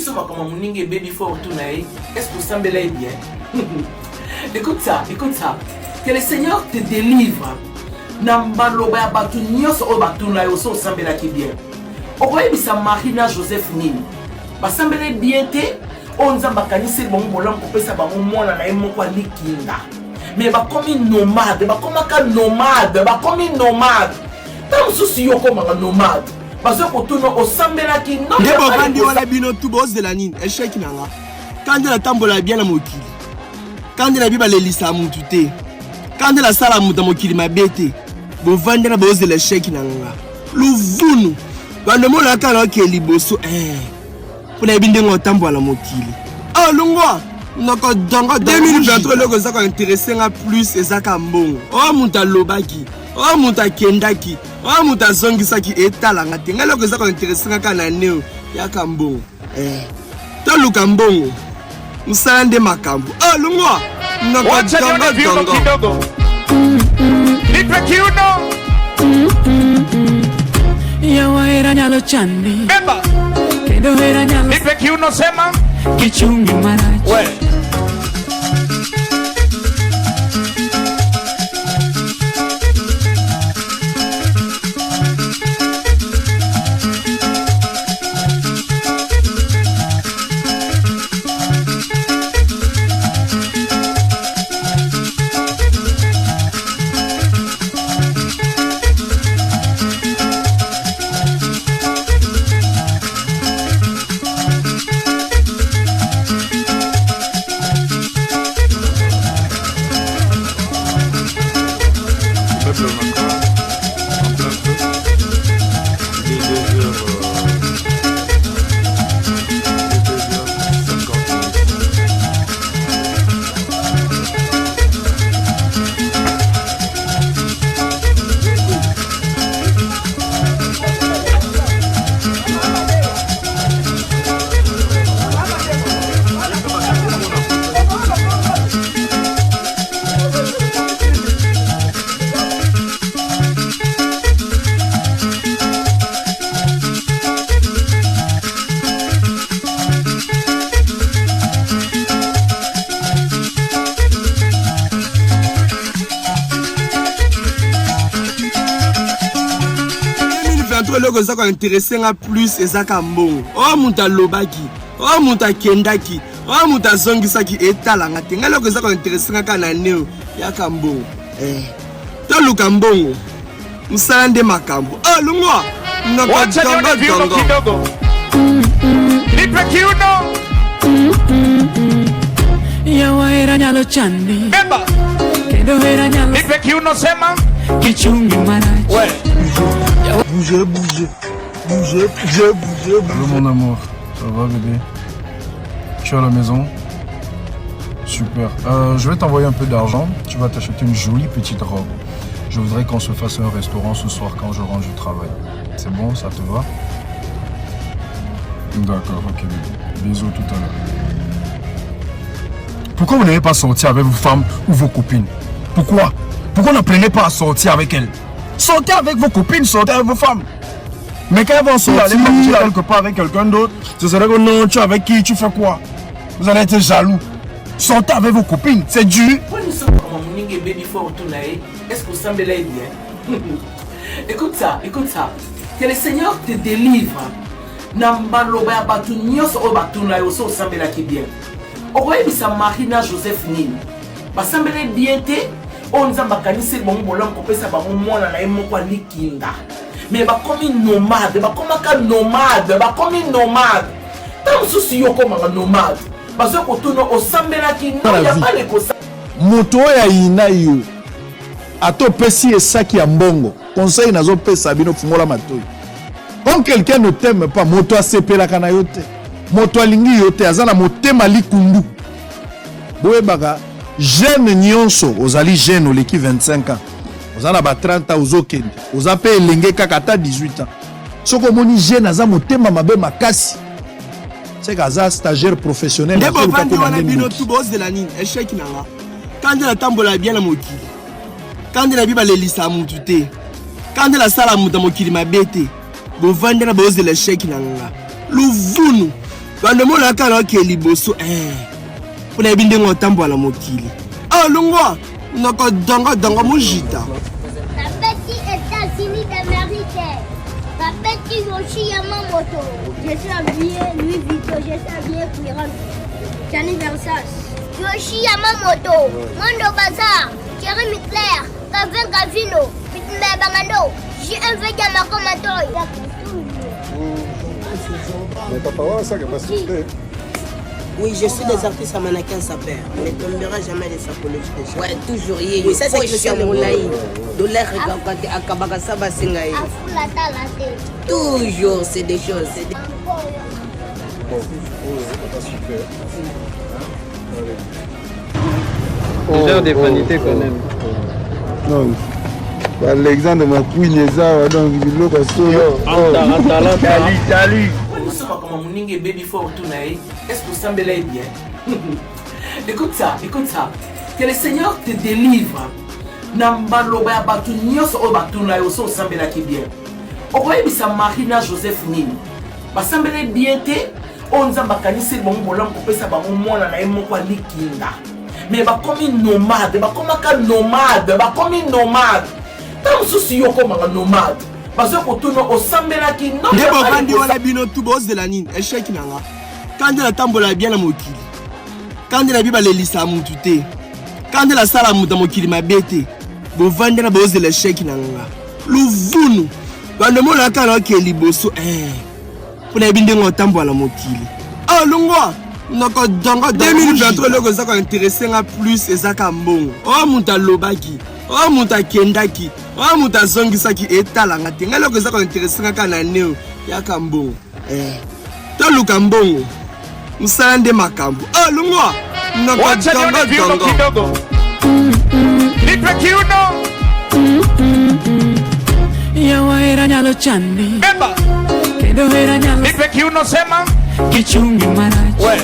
biso makama muninge baby for tunae. Est-ce que ça me est bien? Écoute ça. Que le Seigneur te délivre. Nambaloba ya batu nyonso o batu na yo so sambela ki bien. Okoye bisa Marina Joseph Nini. Basambele bien te on nzamba kanisi bongo bolam ko pesa ba mwana na yemo kwa likinda. Mais ba komi nomade, ba komaka nomade, ba komi nomade. Tam susi yo koma nomade. Parce que tout no osambela ki non. Debo bandi wala bino tout boss de la nine, échec nanga. Quand la tambola bien la mokili. Quand la biba le lisa mutute. Quand la sala muta mokili mabete. Bo vandi na boss de l'échec nanga. Luvunu. Bando mo la kala ke liboso pour la binde ngotambo la mokili. Oh lungwa. Noko dongo 2023 loko zaka intéressé nga plus ezaka mbongo. Oh muta lobaki. Oh muta kendaki. Oh muta zongisaki etala ngati. Nga loko zaka intéressé nga kana neo yaka mbongo. To luka mbongo. Msande makambo. Oh lungwa. Noko dongo. Nipe kiuno. Yawa era nyalo chandi. Beba. Kendo era nyalo. Nipe kiuno sema. Kichungi marachi. We. Loko zaka intéressé nga plus ezaka mbongo. Oh muta lobaki. Oh muta kendaki. Oh muta zongisaki etala ngati. Nga loko zaka intéressé nga kana neo yaka mbongo. To luka mbongo. Msande makambo. Oh lungwa. Noko dongo. Nipe kiuno. Yawa era nyalo chandi. Beba. Kendo era nyalo. Nipe kiuno sema. Kichungi marachi. Ouais. Bouge. Allô mon amour, ça va bébé? Tu es à la maison? Super. Je vais t'envoyer un peu d'argent. Tu vas t'acheter une jolie petite robe. Je voudrais qu'on se fasse un restaurant ce soir quand je rentre du travail. C'est bon, ça te va? D'accord, ok bébé. Bisous tout à l'heure. Pourquoi vous n'avez pas sorti avec vos femmes ou vos copines? Pourquoi n'apprenez pas à sortir avec elles? Sortez avec vos copines, sortez avec vos femmes. Mais quand elles vont sortir, aller manger quelque part avec quelqu'un d'autre, ce serait que non, tu es avec qui, tu fais quoi? Vous allez être jaloux. Sortez avec vos copines, c'est dur. Est-ce que ça me est bien? Écoute ça. Que le Seigneur te délivre. Nambaloba ya batu nyonso o batu na yo so sambela ki bien. Okoye bisa Marina Joseph Nini. Basambele bien te on nzamba kanisi bongo bolam ko pesa ba mwana na yemo kwa likinda. Mais ba komi nomade, ba komaka nomade, ba komi nomade. Tam susi yo koma nomade. Bazo ko tuno osambela ki no ya pas le kosa. Moto ya ina yo. Ato pesi esaki ya mbongo. Conseil nazo pesa bino fungola matoyi. Quand quelqu'un ne t'aime pas, moto asepela kana yote. Moto alingi yote azana motema likundu. Boye baka jeune nyonso ozali jeune oleki 25 ans. Ozana ba 30 ans ozokende. Ozape elenge kaka ata 18 ans. Soko moni jeune aza motema mabe makasi. C'est kaza stagiaire professionnel. Debo bandi wana bino tout boss de la nine, échec nanga. Quand la tambola bien la mokili. Quand la biba le lisa mutute. Quand la sala muta mokili mabete. Bo vandi na boss de l'échec nanga. Luvunu. bando mona kana ke liboso pona binde ngotambo la mokili longwa noko dongo mujita Petit États-Unis d'Amérique. Ma petite Yoshi Yamamoto. Je suis habillé Louis Vuitton, je suis habillé Kuiran. Gianni Versace. Yoshi Yamamoto. Mondo Bazar. Jeremy Claire. Gavin Gavino. Pitme Bangando. JMV Yamako Matoy. Mais t'as pas voir ça qui va se faire. Oui, je suis des artistes à mannequin sapeur. On ne tombera jamais des sapologies des gens. Ouais, toujours y est. Oui, ça c'est que je suis mon laï. Dollar et Akabaka Basingaï. Toujours, c'est des choses. Déjà des vanités quand même. Non. L'exemple de ma couille, les arts, donc il est parce que. Salut. Comme mon baby for tonight, est-ce que ça me l'est bien? Écoute ça. Que le Seigneur te délivre. Nambaloba batu nyos o batuna yo so sambela ki bien. Okoye bisa Marina Joseph Nini. Basambele bien te onza makanisi bon bolam ko pesa ba mona na emo kwa likinda. Mais ba komi nomade, ba komaka nomade, ba komi nomade. Tam susi yo komanga nomade. Bazo ko tuno o sambela ki no. Debo bandi wala bino tout boss de la nine, échec nanga. Quand la tambola bien la mokili. Quand la biba le lisa mutu te. Quand la sala muta mokili mabete. Bo vandela boss de l'échec nanga. Luvunu. Bando mona kana ke liboso pona binde ngotambola mokili. Longwa noko dongo 2023 loko za ko intéresser nga plus ezaka mbongo. Muta lobaki. Muta kendaki. Muta zongisaki etalanga te. Nga loko za ko intéresser nga kana neo yaka mbongo. To luka mbongo. Msande makambo. Longwa noko dongo. Nipe kiuno. Yawa era nyalo chandi. Beba. Kendo era nyalo. Nipe kiuno sema. Kichungi marachi. Ouais.